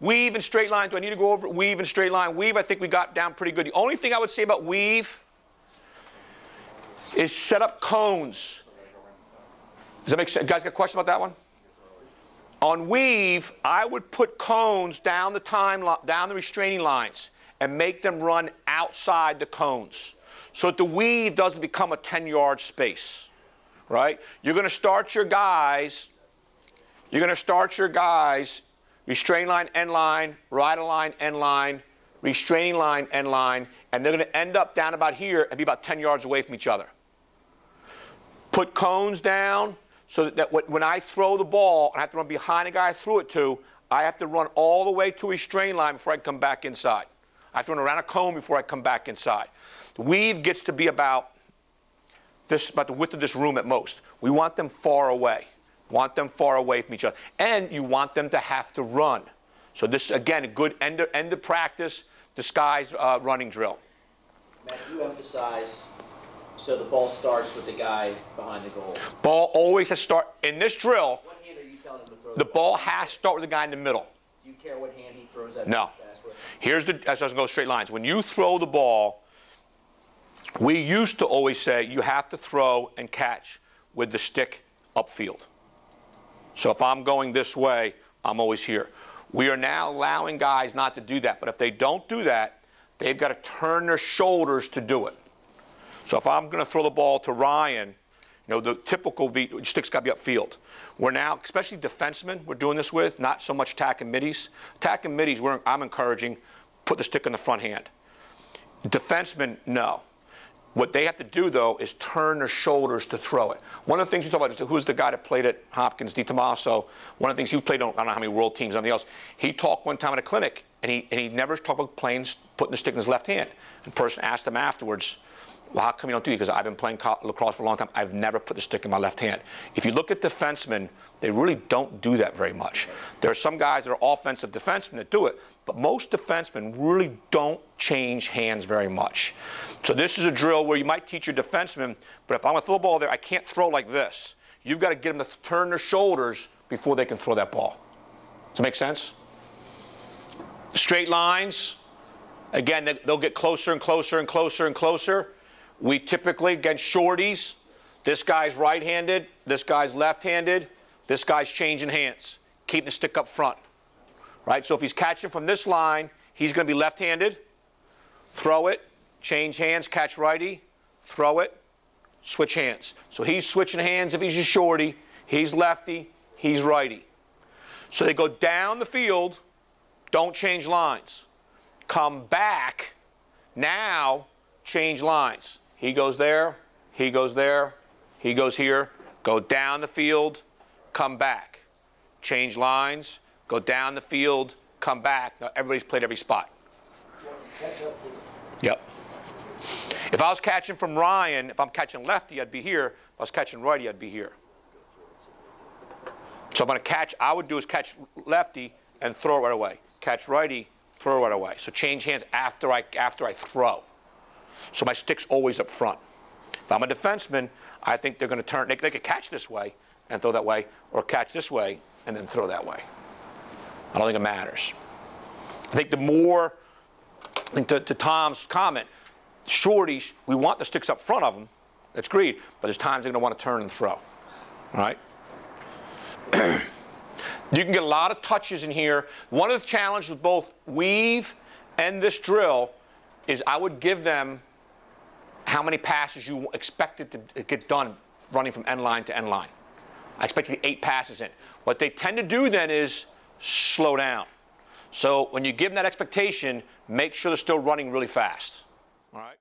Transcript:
Weave and straight line. Do I need to go over weave and straight line? Weave, I think we got down pretty good. The only thing I would say about weave is set up cones. Does that make sense? You guys got a question about that one? On weave, I would put cones down the restraining lines and make them run outside the cones, so that the weave doesn't become a 10-yard space, right? You're going to start your guys. Restraining line, end line, Rydo line, end line, restraining line, end line, and they're going to end up down about here and be about 10 yards away from each other. Put cones down so that when I throw the ball, I have to run behind the guy I threw it to. I have to run all the way to a restraining line before I come back inside. I have to run around a cone before I come back inside. The weave gets to be about the width of this room at most. We want them far away. Want them far away from each other. And you want them to have to run. So this, again, a good end of practice, disguised running drill. Matt, you emphasize, so the ball starts with the guy behind the goal. Ball always has to start. In this drill, what hand are you telling him to throw the ball has to start with the guy in the middle. Do you care what hand he throws at? No. Here's the, as I was going to go straight lines. When you throw the ball, we used to always say you have to throw and catch with the stick upfield. So if I'm going this way, I'm always here. We are now allowing guys not to do that. But if they don't do that, they've got to turn their shoulders to do it. So if I'm going to throw the ball to Ryan, you know, the typical beat, stick's got to be upfield. We're now, especially defensemen, we're doing this with, not so much attack and middies. Attack and middies, I'm encouraging, put the stick in the front hand. Defensemen, no. What they have to do, though, is turn their shoulders to throw it. One of the things we talk about is who's the guy that played at Hopkins, DiTomaso. One of the things he played, I don't know how many world teams, anything else. He talked one time at a clinic, and he never talked about putting the stick in his left hand. And the person asked him afterwards, well, how come you don't do it? Because I've been playing lacrosse for a long time. I've never put the stick in my left hand. If you look at defensemen, they really don't do that very much. There are some guys that are offensive defensemen that do it, but most defensemen really don't change hands very much. So this is a drill where you might teach your defenseman, but if I'm going to throw the ball there, I can't throw like this. You've got to get them to turn their shoulders before they can throw that ball. Does that make sense? Straight lines, again, they'll get closer and closer and closer and closer. We typically, against shorties, this guy's right-handed, this guy's left-handed, this guy's changing hands. Keep the stick up front. Right? So if he's catching from this line, he's going to be left-handed. Throw it, change hands, catch righty, throw it, switch hands. So he's switching hands if he's a shorty. He's lefty, he's righty. So they go down the field, don't change lines. Come back, now change lines. He goes there, he goes there, he goes here. Go down the field, come back. Change lines, go down the field, come back. Now everybody's played every spot. Yep. If I was catching from Ryan, if I'm catching lefty, I'd be here. If I was catching righty, I'd be here. So I'm going to catch, I would do is catch lefty and throw it right away. Catch righty, throw it right away. So change hands after I throw. So my stick's always up front. If I'm a defenseman, I think they're going to turn, they could catch this way and throw that way, or catch this way and then throw that way. I don't think it matters. I think the more, I think to Tom's comment, shorties, we want the sticks up front of them. That's great, but there's times they're going to want to turn and throw. All right? You can get a lot of touches in here. One of the challenges with both weave and this drill is I would give them how many passes you expected to get done running from end line to end line. I expect to get 8 passes in. What they tend to do then is slow down. So when you give them that expectation, make sure they're still running really fast. All right?